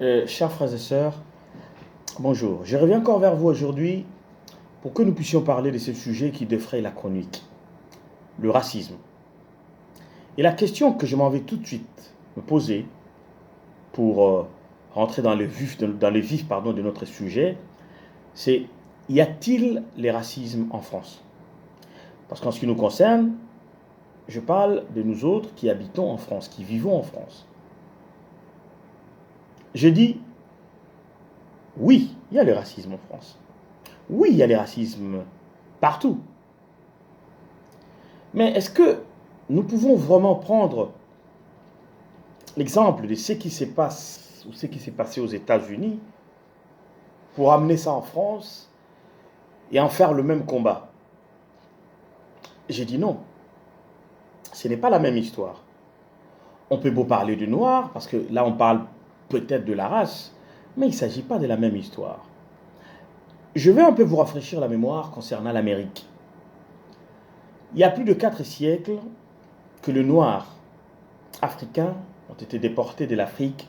Chers frères et sœurs, bonjour. Je reviens encore vers vous aujourd'hui pour que nous puissions parler de ce sujet qui défraye la chronique, le racisme. Et la question que je m'en vais tout de suite me poser pour rentrer dans le vif, de notre sujet, c'est: y a-t-il les racismes en France? Parce qu'en ce qui nous concerne, je parle de nous autres qui habitons en France, qui vivons en France. Je dis oui, il y a le racisme en France. Oui, il y a le racisme partout. Mais est-ce que nous pouvons vraiment prendre l'exemple de ce qui se passe ou ce qui s'est passé aux États-Unis pour amener ça en France et en faire le même combat? J'ai dit non. Ce n'est pas la même histoire. On peut beau parler du noir, parce que là on parle peut-être de la race, mais il ne s'agit pas de la même histoire. Je vais un peu vous rafraîchir la mémoire concernant l'Amérique. Il y a plus de 4 siècles que les Noirs africains ont été déportés de l'Afrique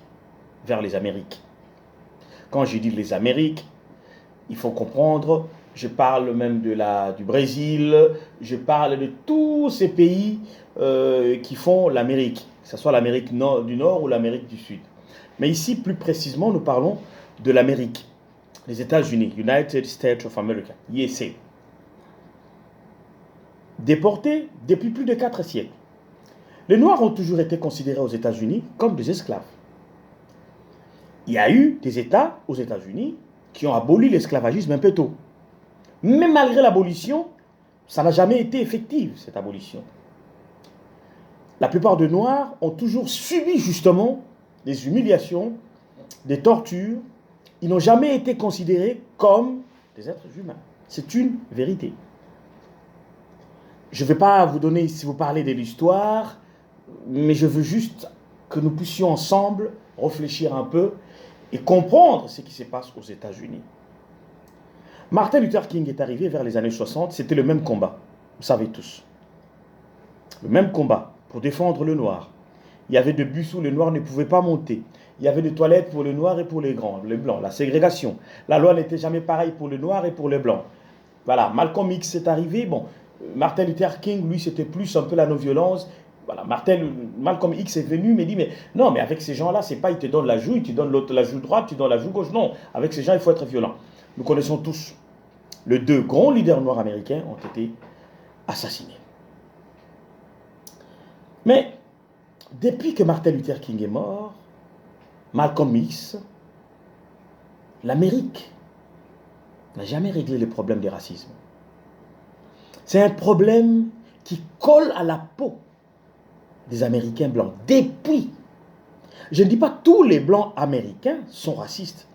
vers les Amériques. Quand je dis les Amériques, il faut comprendre, je parle même du Brésil, je parle de tous ces pays qui font l'Amérique, que ce soit l'Amérique du Nord ou l'Amérique du Sud. Mais ici, plus précisément, nous parlons de l'Amérique, les États-Unis, United States of America, USA. Déportés depuis plus de 4 siècles. Les Noirs ont toujours été considérés aux États-Unis comme des esclaves. Il y a eu des États aux États-Unis qui ont aboli l'esclavagisme un peu tôt. Mais malgré l'abolition, ça n'a jamais été effectif, cette abolition. La plupart des Noirs ont toujours subi justement des humiliations, des tortures. Ils n'ont jamais été considérés comme des êtres humains. C'est une vérité. Je ne vais pas vous donner, si vous parlez de l'histoire, mais je veux juste que nous puissions ensemble réfléchir un peu et comprendre ce qui se passe aux États-Unis. Martin Luther King est arrivé vers les années 60, c'était le même combat, vous savez tous. Le même combat pour défendre le noir. Il y avait des bus où les noirs ne pouvaient pas monter. Il y avait des toilettes pour les noirs et pour les blancs, la ségrégation. La loi n'était jamais pareille pour les noirs et pour les blancs. Voilà, Malcolm X est arrivé, bon, Martin Luther King, lui, c'était plus un peu la non-violence. Voilà, Malcolm X est venu, mais dit, mais non, mais avec ces gens-là, c'est pas, ils te donnent la joue, ils te donnent la joue droite, ils te donnent la joue gauche. Non, avec ces gens, il faut être violent. Nous connaissons tous, les 2 grands leaders noirs américains ont été assassinés. Mais, depuis que Martin Luther King est mort, Malcolm X, l'Amérique n'a jamais réglé le problème du racisme. C'est un problème qui colle à la peau des Américains blancs. Depuis, je ne dis pas tous les blancs américains sont racistes,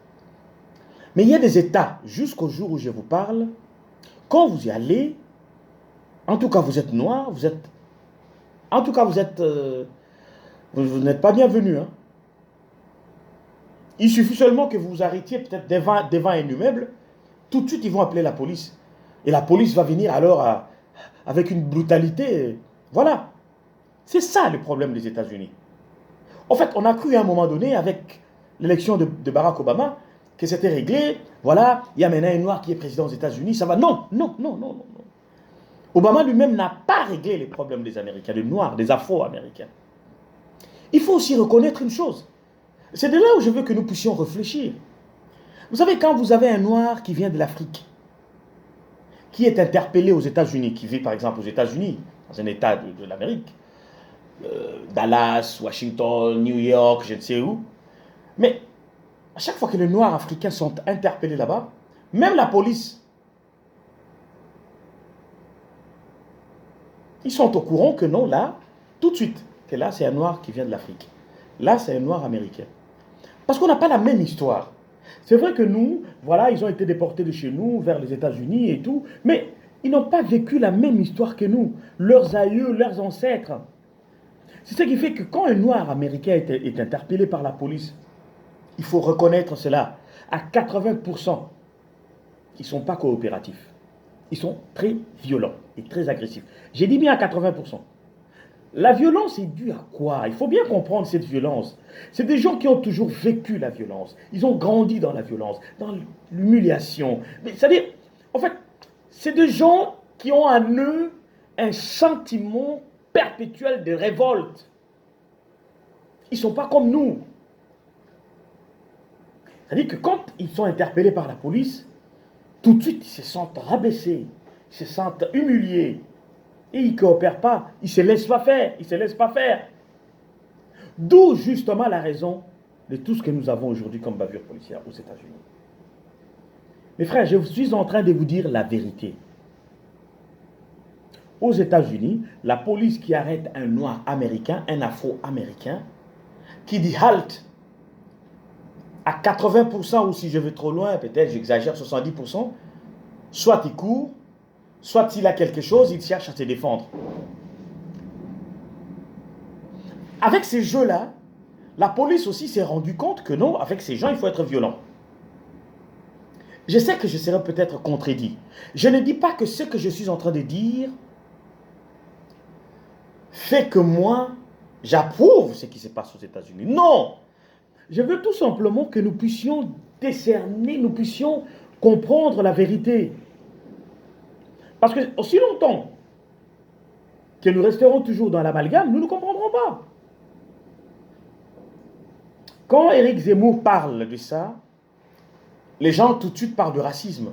mais il y a des États, jusqu'au jour où je vous parle, quand vous y allez, en tout cas vous êtes noir, vous n'êtes pas bienvenu. Hein. Il suffit seulement que vous vous arrêtiez peut-être devant un immeuble, tout de suite ils vont appeler la police. Et la police va venir alors avec une brutalité. Voilà. C'est ça le problème des États-Unis. En fait, on a cru à un moment donné, avec l'élection de Barack Obama, que c'était réglé. Voilà, il y a maintenant un noir qui est président aux États-Unis, ça va. Non, non, non, non, non. Obama lui-même n'a pas réglé les problèmes des Américains, des Noirs, des Afro-Américains. Il faut aussi reconnaître une chose. C'est de là où je veux que nous puissions réfléchir. Vous savez, quand vous avez un Noir qui vient de l'Afrique, qui est interpellé aux États-Unis, qui vit par exemple aux États-Unis, dans un État de l'Amérique, Dallas, Washington, New York, je ne sais où, mais à chaque fois que les Noirs africains sont interpellés là-bas, même la police, ils sont au courant que non, là, tout de suite, que là, c'est un Noir qui vient de l'Afrique. Là, c'est un Noir américain. Parce qu'on n'a pas la même histoire. C'est vrai que nous, voilà, ils ont été déportés de chez nous vers les États-Unis et tout, mais ils n'ont pas vécu la même histoire que nous, leurs aïeux, leurs ancêtres. C'est ce qui fait que quand un Noir américain est interpellé par la police, il faut reconnaître cela, à 80%, ils ne sont pas coopératifs. Ils sont très violents et très agressifs. J'ai dit bien à 80%. La violence est due à quoi? Il faut bien comprendre cette violence. C'est des gens qui ont toujours vécu la violence. Ils ont grandi dans la violence, dans l'humiliation. C'est-à-dire, en fait, c'est des gens qui ont en eux un sentiment perpétuel de révolte. Ils ne sont pas comme nous. C'est-à-dire que quand ils sont interpellés par la police, tout de suite, ils se sentent rabaissés, ils se sentent humiliés. Et ils ne coopèrent pas, ils ne se laissent pas faire, ils ne se laissent pas faire. D'où justement la raison de tout ce que nous avons aujourd'hui comme bavure policière aux États-Unis. Mes frères, je suis en train de vous dire la vérité. Aux États-Unis, la police qui arrête un noir américain, un afro-américain, qui dit halt à 80%, ou si je vais trop loin, peut-être j'exagère, 70%, soit il court, soit s'il a quelque chose, il cherche à se défendre. Avec ces jeux-là, la police aussi s'est rendue compte que non, avec ces gens, il faut être violent. Je sais que je serai peut-être contredit. Je ne dis pas que ce que je suis en train de dire fait que moi, j'approuve ce qui se passe aux États-Unis. Non! Je veux tout simplement que nous puissions décerner, nous puissions comprendre la vérité. Parce que aussi longtemps que nous resterons toujours dans l'amalgame, nous ne comprendrons pas. Quand Éric Zemmour parle de ça, les gens tout de suite parlent de racisme.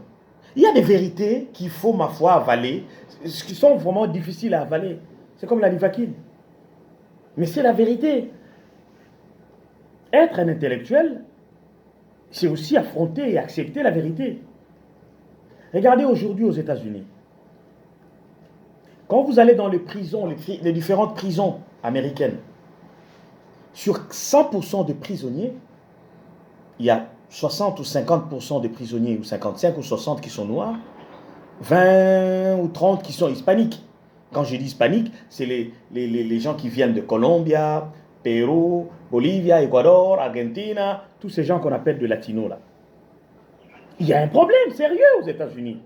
Il y a des vérités qu'il faut, ma foi, avaler, qui sont vraiment difficiles à avaler. C'est comme la Livaquine. Mais c'est la vérité. Être un intellectuel, c'est aussi affronter et accepter la vérité. Regardez aujourd'hui aux États-Unis. Quand vous allez dans les prisons, les différentes prisons américaines, sur 100% de prisonniers, il y a 60 ou 50% de prisonniers, ou 55 ou 60 qui sont noirs, 20 ou 30 qui sont hispaniques. Quand je dis hispanique, c'est les gens qui viennent de Colombia, Pérou, Bolivia, Équateur, Argentine, tous ces gens qu'on appelle de latinos là. Il y a un problème sérieux aux États-Unis.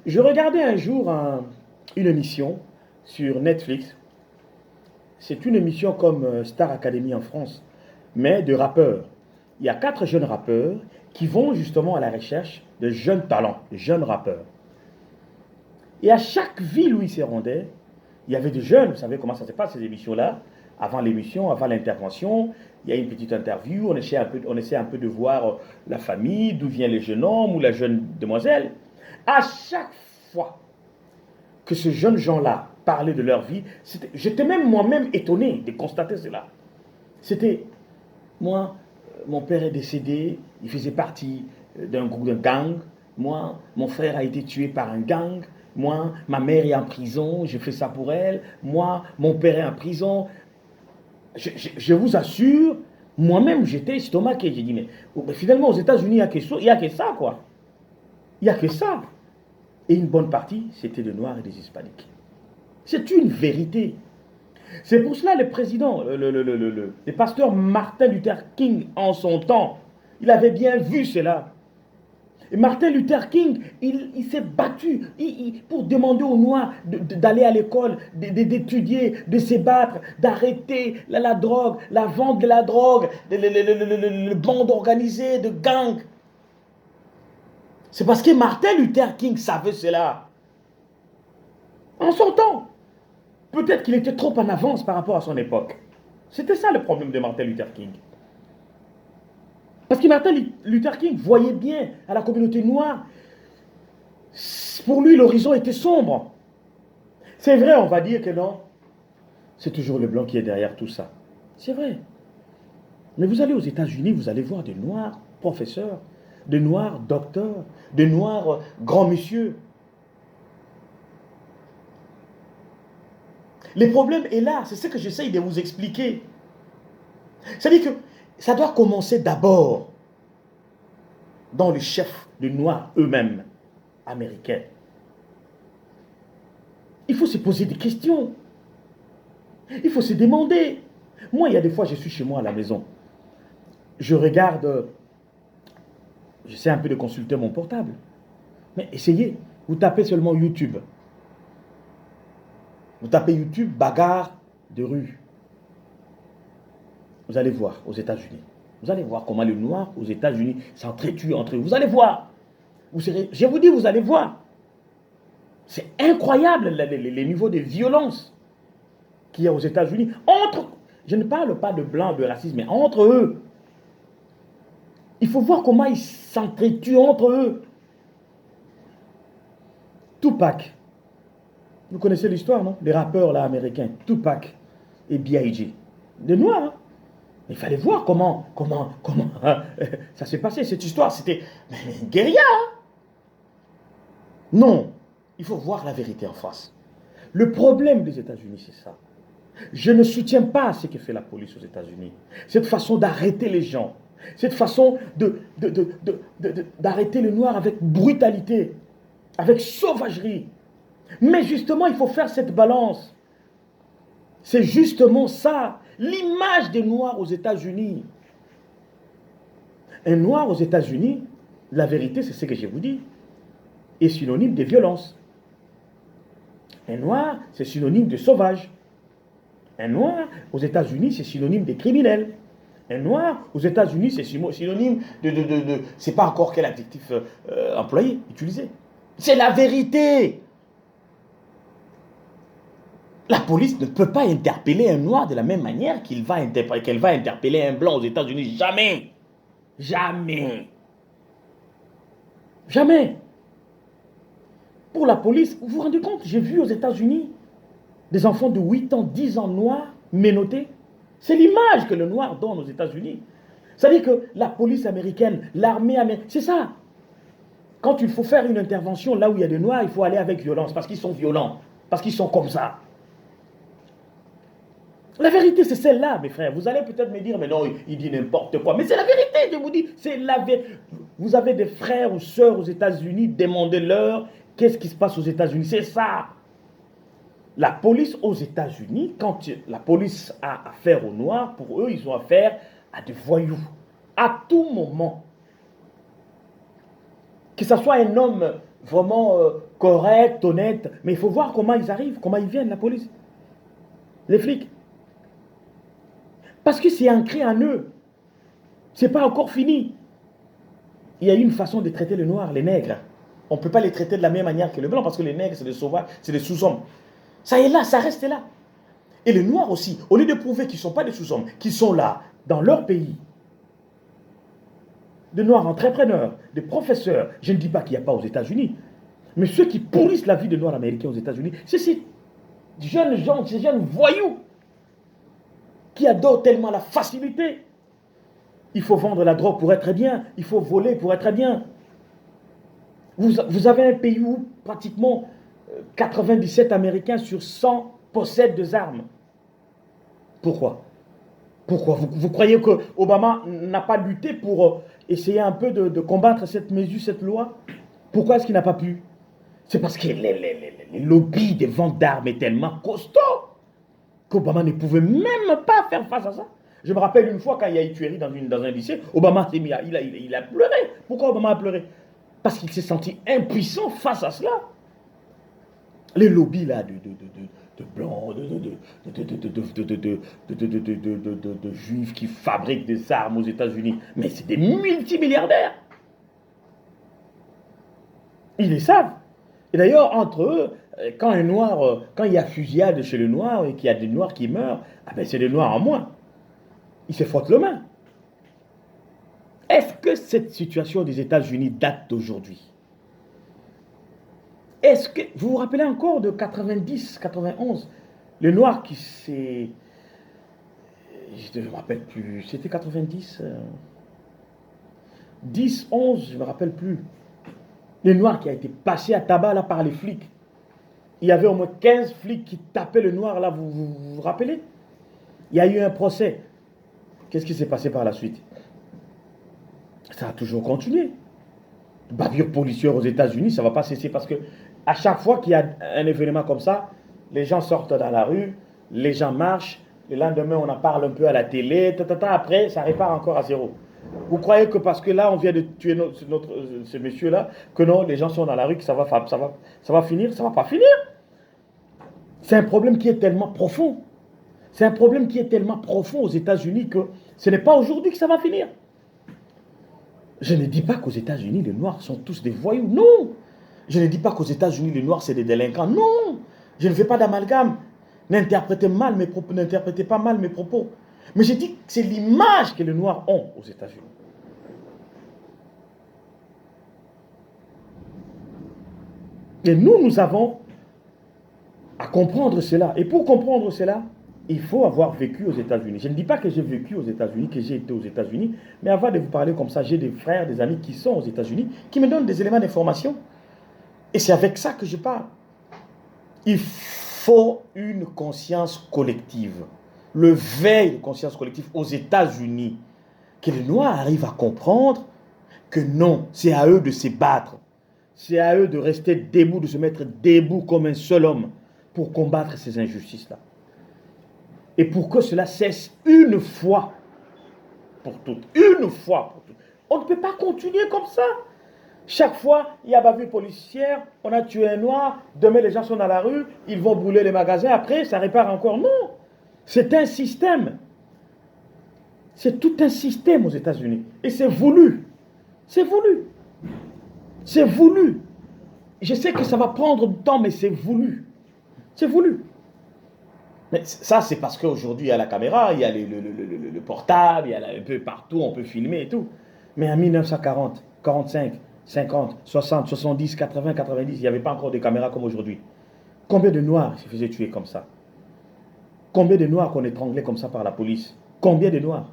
Je regardais un jour une émission sur Netflix. C'est une émission comme Star Academy en France, mais de rappeurs. Il y a 4 jeunes rappeurs qui vont justement à la recherche de jeunes talents, de jeunes rappeurs. Et à chaque ville où ils se rendaient, il y avait des jeunes, vous savez comment ça se passe ces émissions-là. Avant l'émission, avant l'intervention, il y a une petite interview, on essaie un peu de voir la famille, d'où vient le jeune homme ou la jeune demoiselle. À chaque fois que ces jeunes gens-là parlaient de leur vie, j'étais même moi-même étonné de constater cela. C'était, moi, mon père est décédé, il faisait partie d'un groupe de gang. Moi, mon frère a été tué par un gang. Moi, ma mère est en prison, je fais ça pour elle. Moi, mon père est en prison. Je vous assure, moi-même, j'étais estomaqué. J'ai dit, mais finalement, aux États-Unis, il n'y a que ça, quoi. Il n'y a que ça. Et une bonne partie, c'était des Noirs et des Hispaniques. C'est une vérité. C'est pour cela le président, le pasteur Martin Luther King, en son temps, il avait bien vu cela. Et Martin Luther King, il s'est battu pour demander aux Noirs d'aller à l'école, d'étudier, de se battre, d'arrêter la drogue, la vente de la drogue, le bande organisée de gangs. C'est parce que Martin Luther King savait cela. En son temps. Peut-être qu'il était trop en avance par rapport à son époque. C'était ça le problème de Martin Luther King. Parce que Martin Luther King voyait bien à la communauté noire, pour lui l'horizon était sombre. C'est vrai, on va dire que non, c'est toujours le blanc qui est derrière tout ça. C'est vrai. Mais vous allez aux États-Unis, vous allez voir des noirs professeurs, des noirs docteurs, des noirs grands messieurs. Le problème est là, c'est ce que j'essaye de vous expliquer. C'est-à-dire que ça doit commencer d'abord dans les chefs de Noirs eux-mêmes, américains. Il faut se poser des questions. Il faut se demander. Moi, il y a des fois, je suis chez moi à la maison. Je regarde, j'essaie un peu de consulter mon portable. Mais essayez, vous tapez seulement YouTube. Vous tapez YouTube, bagarre de rue. Vous allez voir aux États-Unis. Vous allez voir comment les Noirs aux États-Unis s'entretuent entre eux. Vous allez voir. Je vous dis, vous allez voir. C'est incroyable les niveaux de violence qu'il y a aux États-Unis. Je ne parle pas de blanc, de racisme, mais entre eux. Il faut voir comment ils s'entretuent entre eux. Tupac. Vous connaissez l'histoire, non? Les rappeurs là, américains. Tupac et B.I.G. Des Noirs, hein? Il fallait voir comment ça s'est passé, cette histoire. C'était une guérilla. Hein? Non, il faut voir la vérité en face. Le problème des États-Unis, c'est ça. Je ne soutiens pas ce que fait la police aux États-Unis. Cette façon d'arrêter les gens. Cette façon d'arrêter les Noirs avec brutalité, avec sauvagerie. Mais justement, il faut faire cette balance. C'est justement ça. L'image des Noirs aux États-Unis. Un Noir aux États-Unis, la vérité, c'est ce que je vous dis, est synonyme de violence. Un Noir, c'est synonyme de sauvage. Un Noir, aux États-Unis, c'est synonyme de criminel. Un Noir, aux États-Unis, c'est synonyme c'est pas encore quel adjectif employé, utilisé. C'est la vérité. La police ne peut pas interpeller un Noir de la même manière qu'elle va interpeller un Blanc aux États-Unis. Jamais. Jamais. Jamais. Pour la police, vous vous rendez compte, j'ai vu aux États-Unis des enfants de 8 ans, 10 ans noirs menottés. C'est l'image que le Noir donne aux États-Unis. C'est-à-dire que la police américaine, l'armée américaine, c'est ça. Quand il faut faire une intervention là où il y a des Noirs, il faut aller avec violence, parce qu'ils sont violents, parce qu'ils sont comme ça. La vérité, c'est celle-là, mes frères. Vous allez peut-être me dire, mais non, il dit n'importe quoi. Mais c'est la vérité, je vous dis. C'est la vérité. Vous avez des frères ou sœurs aux États-Unis, demandez-leur qu'est-ce qui se passe aux États-Unis. C'est ça. La police aux États-Unis, quand la police a affaire aux Noirs, pour eux, ils ont affaire à des voyous. À tout moment. Que ce soit un homme vraiment correct, honnête, mais il faut voir comment ils arrivent, comment ils viennent, la police. Les flics. Parce que c'est ancré en eux. Ce n'est pas encore fini. Il y a une façon de traiter les Noirs, les nègres. On ne peut pas les traiter de la même manière que les Blancs, parce que les nègres, c'est des sauvages, c'est des sous-hommes. Ça est là, ça reste là. Et les Noirs aussi, au lieu de prouver qu'ils ne sont pas des sous-hommes, qu'ils sont là, dans leur pays, de Noirs entrepreneurs, de professeurs, je ne dis pas qu'il n'y a pas aux États-Unis, mais ceux qui pourrissent la vie des Noirs américains aux États-Unis, c'est ces jeunes gens, ces jeunes voyous, qui adorent tellement la facilité. Il faut vendre la drogue pour être bien, il faut voler pour être bien. Vous avez un pays où pratiquement 97 Américains sur 100 possèdent des armes. Pourquoi? Pourquoi? Vous croyez que Obama n'a pas lutté pour essayer un peu de combattre cette mesure, cette loi? Pourquoi est-ce qu'il n'a pas pu? C'est parce que les lobbies des ventes d'armes est tellement costaud qu'Obama ne pouvait même pas faire face à ça. Je me rappelle une fois quand il y a eu tuerie dans un lycée, Obama s'est mis il a pleuré. Pourquoi Obama a pleuré? Parce qu'il s'est senti impuissant face à cela. Les lobbies là de blancs, de juifs qui fabriquent des armes aux États-Unis, mais c'est des multimilliardaires. Ils le savent. Et d'ailleurs, entre eux, quand un noir, quand il y a fusillade chez le noir et qu'il y a des noirs qui meurent, ah ben c'est des noirs en moins. Ils se frottent les mains. Est-ce que cette situation des États-Unis date d'aujourd'hui? Est-ce que vous vous rappelez encore de 90, 91, le noir qui s'est, je ne me rappelle plus, c'était 90, 10, 11, je ne me rappelle plus. Le noir qui a été passé à tabac là par les flics. Il y avait au moins 15 flics qui tapaient le noir là, vous rappelez? Il y a eu un procès. Qu'est-ce qui s'est passé par la suite? Ça a toujours continué. Bavure policière aux États-Unis, ça ne va pas cesser parce que à chaque fois qu'il y a un événement comme ça, les gens sortent dans la rue, les gens marchent, le lendemain on en parle un peu à la télé, après ça repart encore à zéro. Vous croyez que parce que là on vient de tuer ce monsieur-là, que non, les gens sont dans la rue, que ça va finir? Ça ne va pas finir. C'est un problème qui est tellement profond. C'est un problème qui est tellement profond aux États-Unis que ce n'est pas aujourd'hui que ça va finir. Je ne dis pas qu'aux États-Unis, les Noirs sont tous des voyous. Non. Je ne dis pas qu'aux États-Unis, les Noirs, c'est des délinquants. Non. Je ne fais pas d'amalgame. N'interprétez mal mes propos, n'interprétez pas mal mes propos. Mais je dis que c'est l'image que les Noirs ont aux États-Unis. Et nous avons à comprendre cela. Et pour comprendre cela, il faut avoir vécu aux États-Unis. Je ne dis pas que j'ai vécu aux États-Unis, que j'ai été aux États-Unis, mais avant de vous parler comme ça, j'ai des frères, des amis qui sont aux États-Unis, qui me donnent des éléments d'information. Et c'est avec ça que je parle. Il faut une conscience collective, le veille de conscience collective aux États-Unis, que les Noirs arrivent à comprendre que non, c'est à eux de se battre. C'est à eux de rester debout, de se mettre debout comme un seul homme pour combattre ces injustices-là. Et pour que cela cesse une fois pour toutes. Une fois pour toutes. On ne peut pas continuer comme ça. Chaque fois, il y a bavure policière, on a tué un noir, demain les gens sont dans la rue, ils vont brûler les magasins, après ça répare encore. Non, c'est un système. C'est tout un système aux États-Unis. Et c'est voulu. C'est voulu. C'est voulu. Je sais que ça va prendre du temps, mais c'est voulu. C'est voulu. Mais ça, c'est parce qu'aujourd'hui, il y a la caméra, il y a le portable, il y a un peu partout, on peut filmer et tout. Mais en 1940, 45, 50, 60, 70, 80, 90, il n'y avait pas encore de caméras comme aujourd'hui. Combien de Noirs se faisaient tuer comme ça? Combien de Noirs qu'on étranglait comme ça par la police? Combien de Noirs?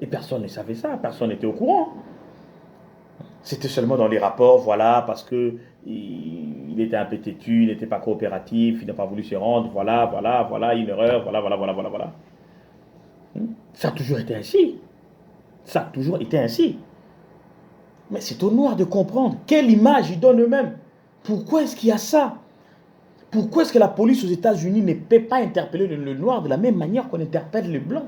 Et personne ne savait ça, personne n'était au courant. C'était seulement dans les rapports, voilà, parce que il était un peu têtu, il n'était pas coopératif, il n'a pas voulu se rendre, voilà, une erreur, voilà. Ça a toujours été ainsi. Ça a toujours été ainsi. Mais c'est aux Noirs de comprendre quelle image ils donnent eux-mêmes. Pourquoi est-ce qu'il y a ça? Pourquoi est-ce que la police aux États-Unis ne peut pas interpeller le Noir de la même manière qu'on interpelle les Blancs?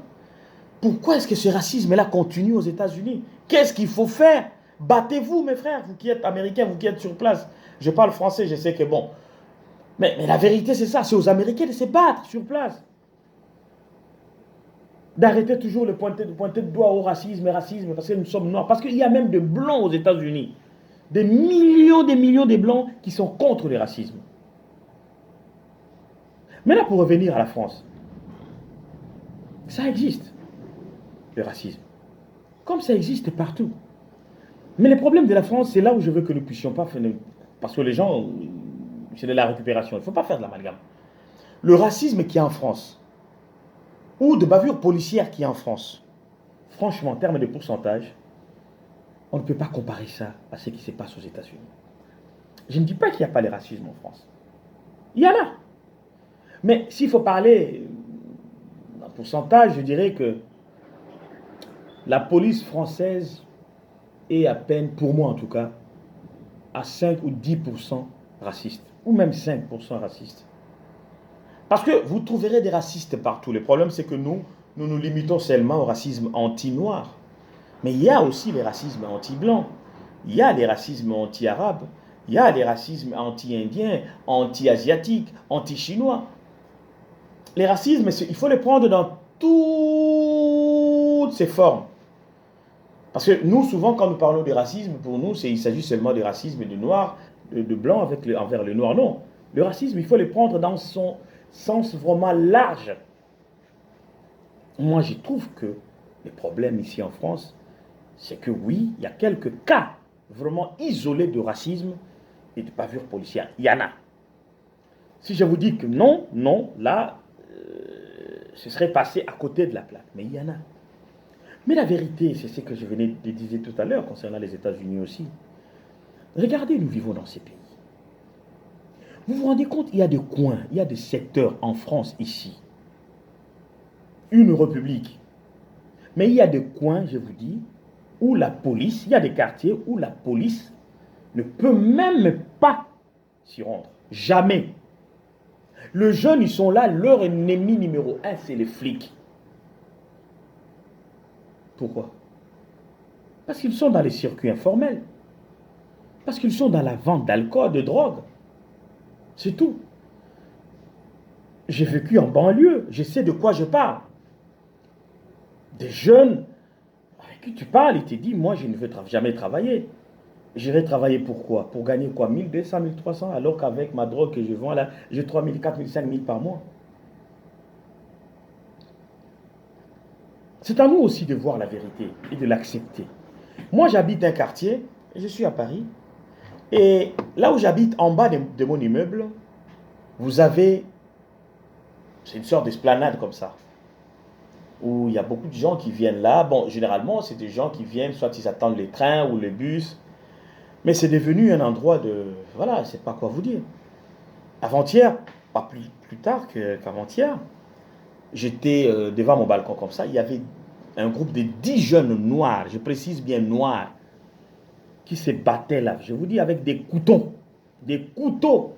Pourquoi est-ce que ce racisme-là continue aux États-Unis? Qu'est-ce qu'il faut faire? Battez-vous, mes frères, vous qui êtes américains, vous qui êtes sur place. Je parle français, je sais que bon. Mais la vérité, c'est ça. C'est aux Américains de se battre sur place. D'arrêter toujours de pointer de doigt au racisme, parce que nous sommes noirs. Parce qu'il y a même de blancs aux États-Unis. Des millions de blancs qui sont contre le racisme. Maintenant, pour revenir à la France, ça existe, le racisme. Comme ça existe partout. Mais le problème de la France, c'est là où je veux que nous ne puissions pas faire. Parce que les gens, c'est de la récupération. Il ne faut pas faire de l'amalgame. Le racisme qui est en France, ou de bavure policière qui est en France, franchement, en termes de pourcentage, on ne peut pas comparer ça à ce qui se passe aux États-Unis. Je ne dis pas qu'il n'y a pas de racisme en France. Il y en a. Mais s'il faut parler en pourcentage, je dirais que la police française est à peine, pour moi en tout cas, à 5 ou 10% raciste, ou même 5% raciste. Parce que vous trouverez des racistes partout. Le problème, c'est que nous nous limitons seulement au racisme anti-noir. Mais il y a aussi les racismes anti-blancs. Il y a les racismes anti-arabes. Il y a les racismes anti-indiens, anti-asiatiques, anti-chinois. Les racismes, il faut les prendre dans toutes ces formes. Parce que nous, souvent, quand nous parlons de racisme, pour nous, il s'agit seulement de racisme de noir, de blanc envers le noir. Non. Le racisme, il faut le prendre dans son sens vraiment large. Moi, je trouve que le problème ici en France, c'est que oui, il y a quelques cas vraiment isolés de racisme et de bavure policière. Il y en a. Si je vous dis que non, là, ce serait passé à côté de la plaque. Mais il y en a. Mais la vérité, c'est ce que je venais de dire tout à l'heure concernant les États-Unis aussi. Regardez, nous vivons dans ces pays. Vous vous rendez compte, il y a des coins, il y a des secteurs en France ici. Une république. Mais il y a des coins, je vous dis, où la police, il y a des quartiers où la police ne peut même pas s'y rendre. Jamais. Les jeunes, ils sont là, leur ennemi numéro un, c'est les flics. Pourquoi? Parce qu'ils sont dans les circuits informels. Parce qu'ils sont dans la vente d'alcool, de drogue. C'est tout. J'ai vécu en banlieue, je sais de quoi je parle. Des jeunes avec qui tu parles, ils te disent, moi je ne veux jamais travailler. J'irai travailler pour quoi? Pour gagner quoi? 1200, 1300, alors qu'avec ma drogue que je vends là, j'ai 3000, 4000, 5000 par mois. C'est à nous aussi de voir la vérité et de l'accepter. Moi j'habite un quartier, je suis à Paris, et là où j'habite, en bas de mon immeuble, vous avez, c'est une sorte d'esplanade comme ça, où il y a beaucoup de gens qui viennent là. Bon, généralement, c'est des gens qui viennent, soit ils attendent les trains ou les bus, mais c'est devenu un endroit de... Voilà, je ne sais pas quoi vous dire. Avant-hier, pas plus tard qu'avant-hier, j'étais devant mon balcon comme ça, il y avait un groupe de 10 jeunes noirs, je précise bien noirs, qui se battaient là, je vous dis, avec des couteaux. Des couteaux.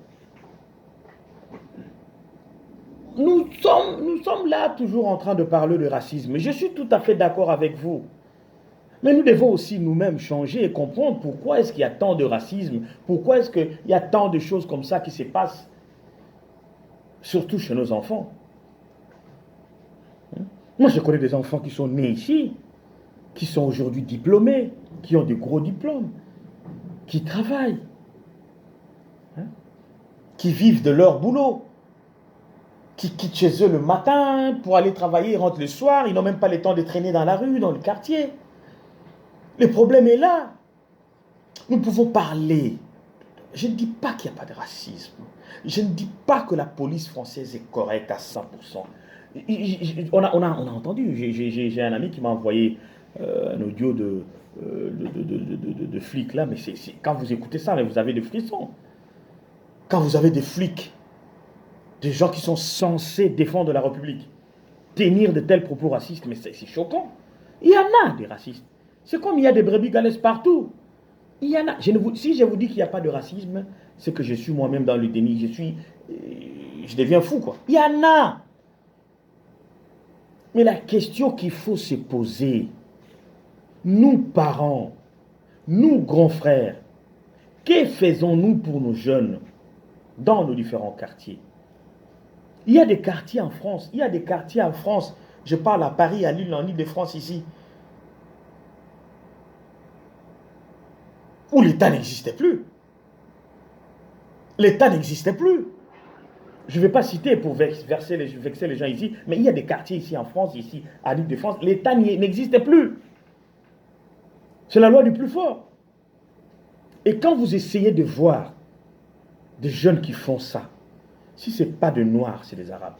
Nous sommes là toujours en train de parler de racisme. Je suis tout à fait d'accord avec vous. Mais nous devons aussi nous-mêmes changer et comprendre pourquoi est-ce qu'il y a tant de racisme, pourquoi est-ce qu'il y a tant de choses comme ça qui se passent, surtout chez nos enfants. Moi, je connais des enfants qui sont nés ici, qui sont aujourd'hui diplômés, qui ont des gros diplômes, qui travaillent, qui vivent de leur boulot, qui quittent chez eux le matin pour aller travailler, ils rentrent le soir, ils n'ont même pas le temps de traîner dans la rue, dans le quartier. Le problème est là. Nous pouvons parler. Je ne dis pas qu'il n'y a pas de racisme. Je ne dis pas que la police française est correcte à 100%. On a entendu. J'ai un ami qui m'a envoyé un audio de flics là, mais quand vous écoutez ça, vous avez des frissons. Quand vous avez des flics, des gens qui sont censés défendre la République, tenir de tels propos racistes, mais c'est choquant. Il y en a des racistes. C'est comme il y a des brebis galeuses partout. Il y en a. Si je vous dis qu'il n'y a pas de racisme, c'est que je suis moi-même dans le déni. Je deviens fou, quoi. Il y en a. Mais la question qu'il faut se poser, nous parents, nous grands frères, que faisons-nous pour nos jeunes dans nos différents quartiers? Il y a des quartiers en France, je parle à Paris, à Lille, en Île-de-France ici, où l'État n'existait plus. L'État n'existait plus. Je ne vais pas citer pour vexer les gens ici, mais il y a des quartiers ici en France, ici à l'Île-de-France, l'État n'existait plus. C'est la loi du plus fort. Et quand vous essayez de voir des jeunes qui font ça, si ce n'est pas de Noirs, c'est des Arabes,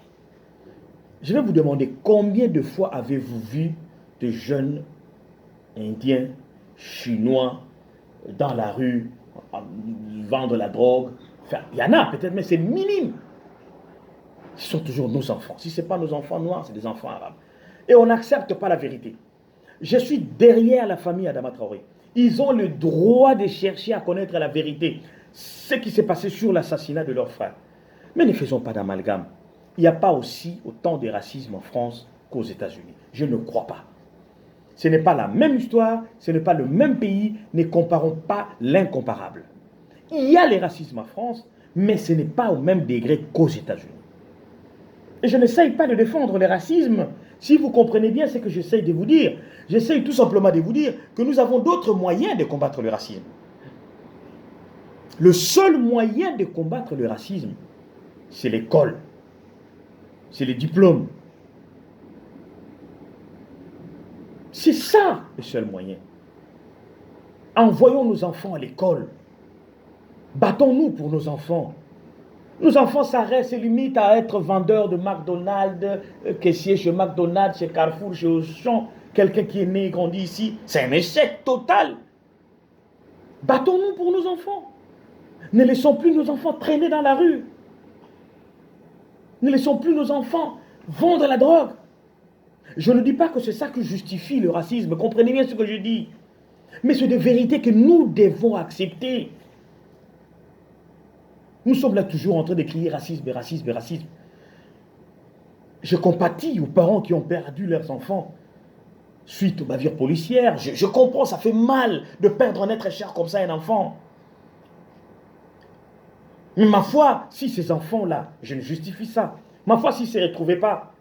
je vais vous demander combien de fois avez-vous vu de jeunes Indiens, Chinois, dans la rue, vendre la drogue. Enfin, il y en a peut-être, mais c'est minime. Ce sont toujours nos enfants. Si ce n'est pas nos enfants noirs, c'est des enfants arabes. Et on n'accepte pas la vérité. Je suis derrière la famille Adama Traoré. Ils ont le droit de chercher à connaître la vérité. Ce qui s'est passé sur l'assassinat de leur frère. Mais ne faisons pas d'amalgame. Il n'y a pas aussi autant de racisme en France qu'aux États-Unis. Je ne crois pas. Ce n'est pas la même histoire, ce n'est pas le même pays, ne comparons pas l'incomparable. Il y a les racismes en France, mais ce n'est pas au même degré qu'aux États-Unis. Et je n'essaye pas de défendre le racisme. Si vous comprenez bien ce que j'essaye de vous dire, j'essaye tout simplement de vous dire que nous avons d'autres moyens de combattre le racisme. Le seul moyen de combattre le racisme, c'est l'école, c'est les diplômes. C'est ça le seul moyen. Envoyons nos enfants à l'école. Battons-nous pour nos enfants. Nos enfants s'arrêtent, se limitent à être vendeurs de McDonald's, caissier chez McDonald's, chez Carrefour, chez Auchan. Quelqu'un qui est né et grandi ici, c'est un échec total. Battons-nous pour nos enfants. Ne laissons plus nos enfants traîner dans la rue. Ne laissons plus nos enfants vendre la drogue. Je ne dis pas que c'est ça qui justifie le racisme. Comprenez bien ce que je dis. Mais c'est des vérités que nous devons accepter. Nous sommes là toujours en train de crier racisme, racisme, racisme. Je compatis aux parents qui ont perdu leurs enfants suite aux bavures policières. Je comprends, ça fait mal de perdre un être cher comme ça, un enfant. Mais ma foi, si ces enfants-là, je ne justifie ça, Ma foi, s'il ne se retrouvait pas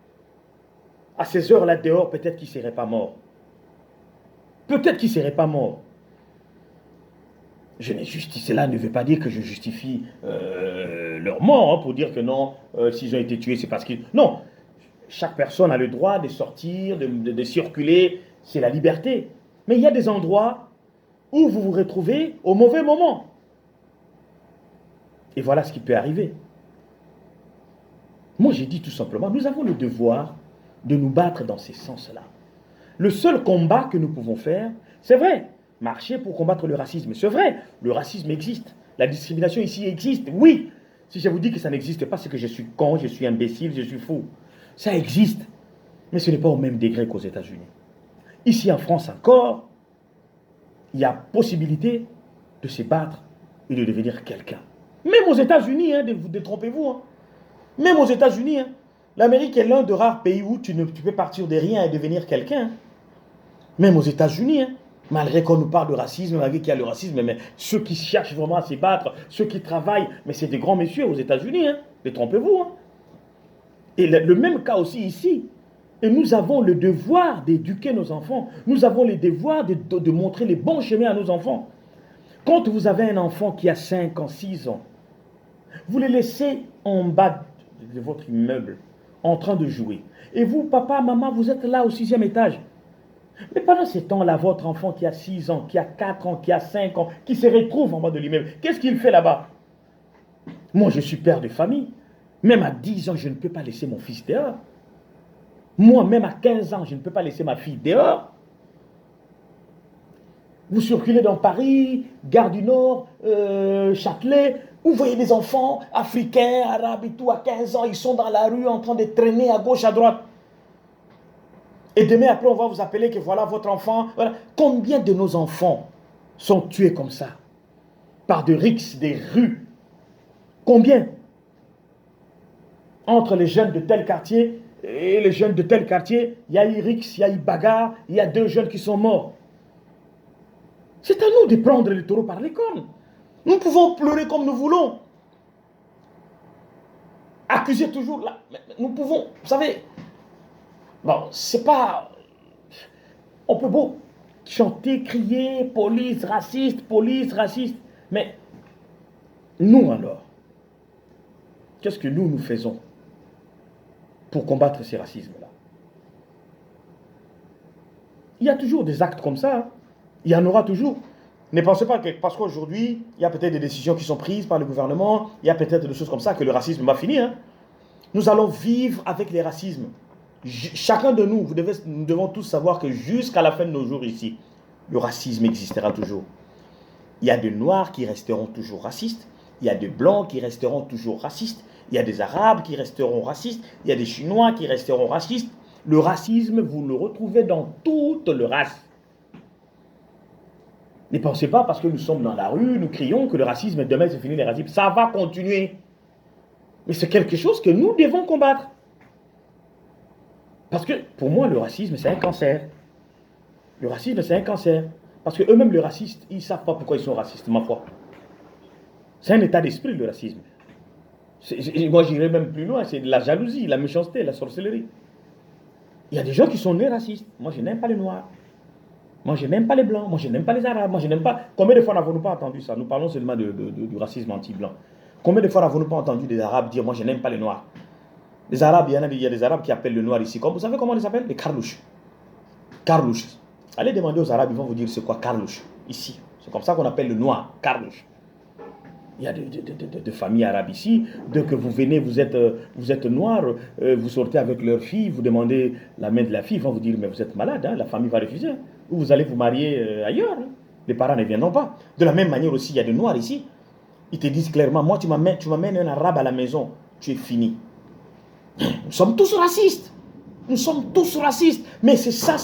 à ces heures-là dehors, peut-être qu'il ne serait pas mort. Peut-être qu'il ne serait pas mort. Cela ne veut pas dire que je justifie leur mort, hein, pour dire que non, s'ils ont été tués, c'est parce qu'ils... Non, chaque personne a le droit de sortir, de circuler, c'est la liberté. Mais il y a des endroits où vous vous retrouvez au mauvais moment. Et voilà ce qui peut arriver. Moi, j'ai dit tout simplement, nous avons le devoir de nous battre dans ces sens-là. Le seul combat que nous pouvons faire, c'est vrai, marcher pour combattre le racisme. C'est vrai, le racisme existe. La discrimination ici existe, oui. Si je vous dis que ça n'existe pas, c'est que je suis con, je suis imbécile, je suis fou. Ça existe, mais ce n'est pas au même degré qu'aux États-Unis. Ici en France encore, il y a possibilité de se battre et de devenir quelqu'un. Même aux États-Unis, hein, détrompez-vous. Hein. Même aux États-Unis, hein, l'Amérique est l'un des rares pays où tu peux partir de rien et devenir quelqu'un. Même aux États-Unis, hein, malgré qu'on nous parle de racisme, malgré qu'il y a le racisme, mais ceux qui cherchent vraiment à se battre, ceux qui travaillent, mais c'est des grands messieurs aux États-Unis, hein, détrompez-vous. Hein. Et le même cas aussi ici. Et nous avons le devoir d'éduquer nos enfants. Nous avons le devoir de montrer les bons chemins à nos enfants. Quand vous avez un enfant qui a 5 ans, 6 ans, vous le laissez en bas de votre immeuble, en train de jouer. Et vous, papa, maman, vous êtes là au 6e étage. Mais pendant ce temps-là, votre enfant qui a 6 ans, qui a 4 ans, qui a 5 ans, qui se retrouve en bas de l'immeuble, qu'est-ce qu'il fait là-bas? Moi, je suis père de famille. Même à 10 ans, je ne peux pas laisser mon fils dehors. Moi, même à 15 ans, je ne peux pas laisser ma fille dehors. Vous circulez dans Paris, Gare du Nord, Châtelet, vous voyez des enfants africains, arabes et tout, à 15 ans, ils sont dans la rue en train de traîner à gauche, à droite. Et demain, après, on va vous appeler que voilà votre enfant. Voilà. Combien de nos enfants sont tués comme ça? Par des rixes, des rues. Combien? Entre les jeunes de tel quartier et les jeunes de tel quartier, il y a eu rixes, il y a eu bagarre, il y a 2 jeunes qui sont morts. C'est à nous de prendre le taureau par les cornes. Nous pouvons pleurer comme nous voulons. Accuser toujours là. Nous pouvons, vous savez, bon, c'est pas... On peut beau chanter, crier, police raciste, mais nous alors, qu'est-ce que nous faisons pour combattre ces racismes-là? Il y a toujours des actes comme ça, hein. Il y en aura toujours. Ne pensez pas que parce qu'aujourd'hui, il y a peut-être des décisions qui sont prises par le gouvernement, il y a peut-être des choses comme ça que le racisme va finir. Hein. Nous allons vivre avec les racismes. Chacun de nous, nous devons tous savoir que jusqu'à la fin de nos jours ici, le racisme existera toujours. Il y a des Noirs qui resteront toujours racistes, il y a des Blancs qui resteront toujours racistes, il y a des Arabes qui resteront racistes, il y a des Chinois qui resteront racistes. Le racisme, vous le retrouvez dans toutes les races. Ne pensez pas parce que nous sommes dans la rue, nous crions que le racisme, demain c'est fini les racismes. Ça va continuer. Mais c'est quelque chose que nous devons combattre. Parce que pour moi, le racisme, c'est un cancer. Le racisme, c'est un cancer. Parce que eux-mêmes, les racistes, ils ne savent pas pourquoi ils sont racistes, ma foi. C'est un état d'esprit, le racisme. Moi, j'irais même plus loin, c'est de la jalousie, la méchanceté, la sorcellerie. Il y a des gens qui sont nés racistes. Moi, je n'aime pas les Noirs. Moi, je n'aime pas les Blancs. Moi, je n'aime pas les Arabes. Moi, je n'aime pas... Combien de fois n'avons-nous pas entendu ça? Nous parlons seulement du racisme anti-blanc. Combien de fois n'avons-nous pas entendu des Arabes dire « Moi, je n'aime pas les Noirs ». Les Arabes, il y a des Arabes qui appellent le Noir ici. Vous savez comment on les appelle? Les Carlouches. Carlouches. Allez demander aux Arabes, ils vont vous dire c'est quoi Carlouche, ici. C'est comme ça qu'on appelle le Noir, Carlouche. Il y a de familles arabes ici. Dès que vous venez, vous êtes noir, vous sortez avec leur fille, vous demandez la main de la fille, ils vont vous dire mais vous êtes malade, hein, la famille va refuser. Hein. Ou vous allez vous marier ailleurs. Hein. Les parents ne viendront pas. De la même manière aussi, il y a des noirs ici. Ils te disent clairement, moi tu m'amènes un arabe à la maison, tu es fini. Nous sommes tous racistes. Nous sommes tous racistes. Mais c'est ça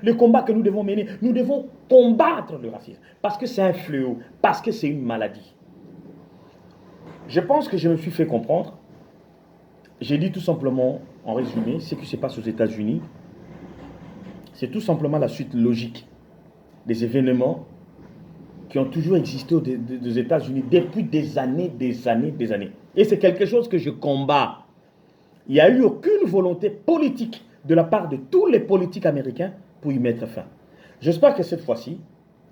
le combat que nous devons mener. Nous devons combattre le racisme. Parce que c'est un fléau. Parce que c'est une maladie. Je pense que je me suis fait comprendre. J'ai dit tout simplement, en résumé, ce qui se passe aux États-Unis, c'est tout simplement la suite logique des événements qui ont toujours existé aux États-Unis depuis des années. Et c'est quelque chose que je combats. Il n'y a eu aucune volonté politique de la part de tous les politiques américains pour y mettre fin. J'espère que cette fois-ci,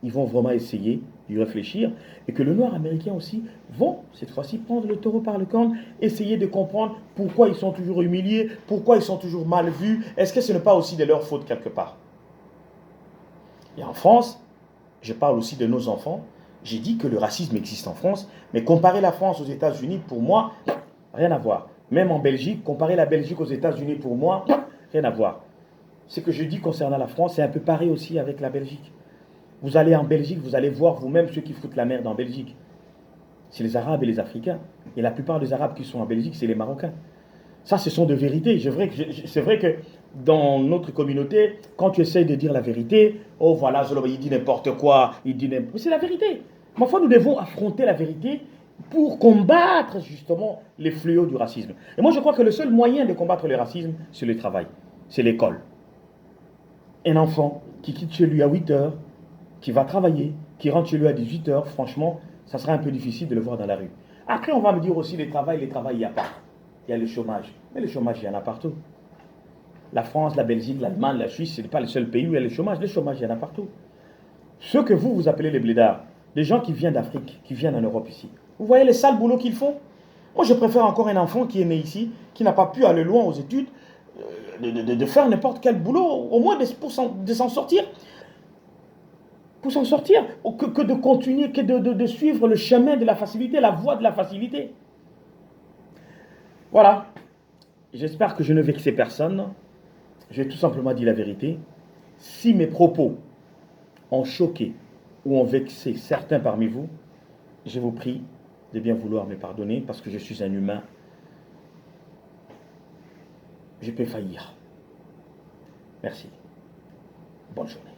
ils vont vraiment essayer d'y réfléchir et que le noir américain aussi vont, cette fois-ci, prendre le taureau par le corne, essayer de comprendre pourquoi ils sont toujours humiliés, pourquoi ils sont toujours mal vus. Est-ce que ce n'est pas aussi de leur faute quelque part? Et en France, je parle aussi de nos enfants, j'ai dit que le racisme existe en France, mais comparer la France aux États-Unis, pour moi, rien à voir. Même en Belgique, comparer la Belgique aux États-Unis, pour moi, rien à voir. Ce que je dis concernant la France, c'est un peu pareil aussi avec la Belgique. Vous allez en Belgique, vous allez voir vous-même ceux qui foutent la merde en Belgique. C'est les Arabes et les Africains. Et la plupart des Arabes qui sont en Belgique, c'est les Marocains. Ça, ce sont des vérités. C'est vrai que dans notre communauté, quand tu essayes de dire la vérité, oh voilà, il dit n'importe quoi, il dit n'importe quoi. C'est la vérité. Ma foi, nous devons affronter la vérité pour combattre justement les fléaux du racisme. Et moi, je crois que le seul moyen de combattre le racisme, c'est le travail, c'est l'école. Un enfant qui quitte chez lui à 8 heures, qui va travailler, qui rentre chez lui à 18 heures, franchement, ça sera un peu difficile de le voir dans la rue. Après, on va me dire aussi, les travail, il n'y a pas. Il y a le chômage. Mais le chômage, il y en a partout. La France, la Belgique, l'Allemagne, la Suisse, ce n'est pas le seul pays où il y a le chômage. Le chômage, il y en a partout. Ceux que vous appelez les blédards, les gens qui viennent d'Afrique, qui viennent en Europe ici, vous voyez les sales boulots qu'ils font? Moi, je préfère encore un enfant qui est né ici, qui n'a pas pu aller loin aux études, de faire n'importe quel boulot, au moins de s'en sortir. Pour s'en sortir, que de continuer, que de suivre le chemin de la facilité, la voie de la facilité. Voilà. J'espère que je ne vexais personne. J'ai tout simplement dit la vérité. Si mes propos ont choqué ou ont vexé certains parmi vous, je vous prie de bien vouloir me pardonner parce que je suis un humain. Je peux faillir. Merci. Bonne journée.